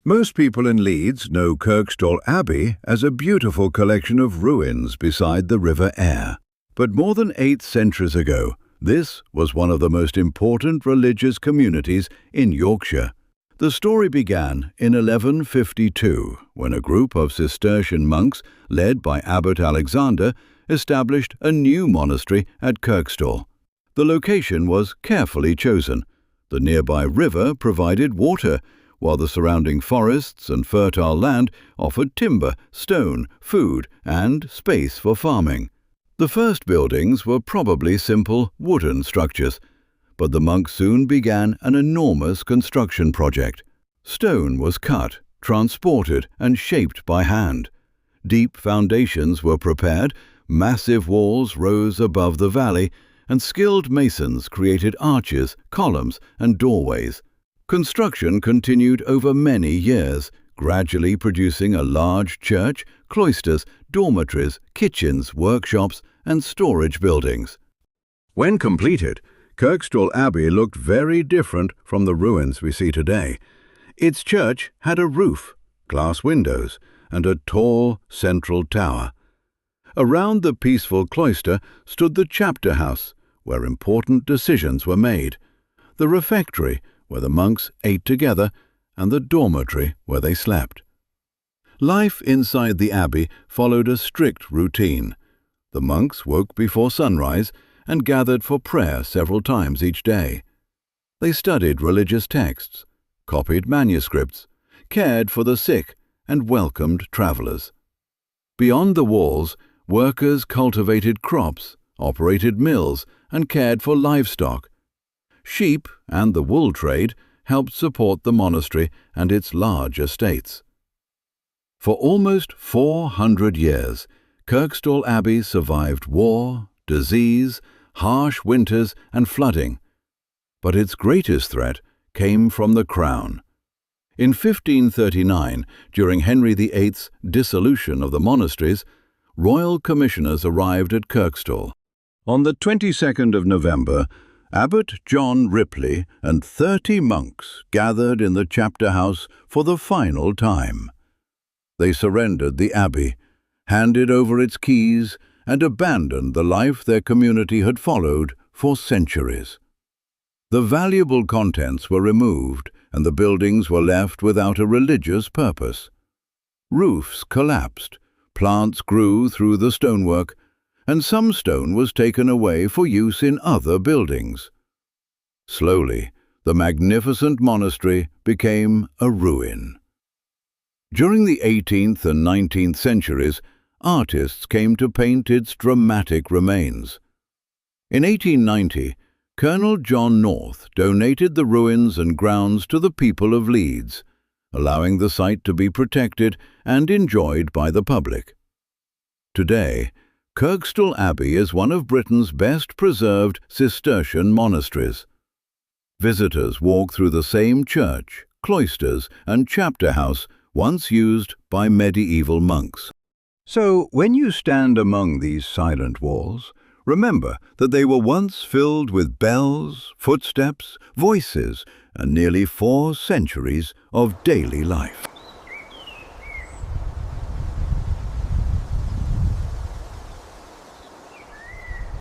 Most people in Leeds know Kirkstall Abbey as a beautiful collection of ruins beside the River Aire. But more than 8 centuries ago, this was one of the most important religious communities in Yorkshire. The story began in 1152, when a group of Cistercian monks, led by Abbot Alexander, established a new monastery at Kirkstall. The location was carefully chosen. The nearby river provided water, while the surrounding forests and fertile land offered timber, stone, food, and space for farming. The first buildings were probably simple wooden structures, but the monks soon began an enormous construction project. Stone was cut, transported, and shaped by hand. Deep foundations were prepared, massive walls rose above the valley, and skilled masons created arches, columns, and doorways. Construction continued over many years, gradually producing a large church, cloisters, dormitories, kitchens, workshops, and storage buildings. When completed, Kirkstall Abbey looked very different from the ruins we see today. Its church had a roof, glass windows, and a tall central tower. Around the peaceful cloister stood the chapter house, where important decisions were made, the refectory, where the monks ate together, and the dormitory where they slept. Life inside the abbey followed a strict routine. The monks woke before sunrise and gathered for prayer several times each day. They studied religious texts, copied manuscripts, cared for the sick, and welcomed travelers. Beyond the walls, workers cultivated crops, operated mills, and cared for livestock. Sheep and the wool trade helped support the monastery and its large estates. For almost 400 years, Kirkstall Abbey survived war, disease, harsh winters, and flooding. But its greatest threat came from the crown. In 1539, during Henry VIII's dissolution of the monasteries, royal commissioners arrived at Kirkstall. On the 22nd of November, Abbot John Ripley and 30 monks gathered in the chapter house for the final time. They surrendered the abbey, handed over its keys, and abandoned the life their community had followed for centuries. The valuable contents were removed, and the buildings were left without a religious purpose. Roofs collapsed, plants grew through the stonework, and some stone was taken away for use in other buildings. Slowly, the magnificent monastery became a ruin. During the 18th and 19th centuries, artists came to paint its dramatic remains. In 1890, Colonel John North donated the ruins and grounds to the people of Leeds, allowing the site to be protected and enjoyed by the public. Today, Kirkstall Abbey is one of Britain's best preserved Cistercian monasteries. Visitors walk through the same church, cloisters, and chapter house once used by medieval monks. So, when you stand among these silent walls, remember that they were once filled with bells, footsteps, voices, and nearly 4 centuries of daily life.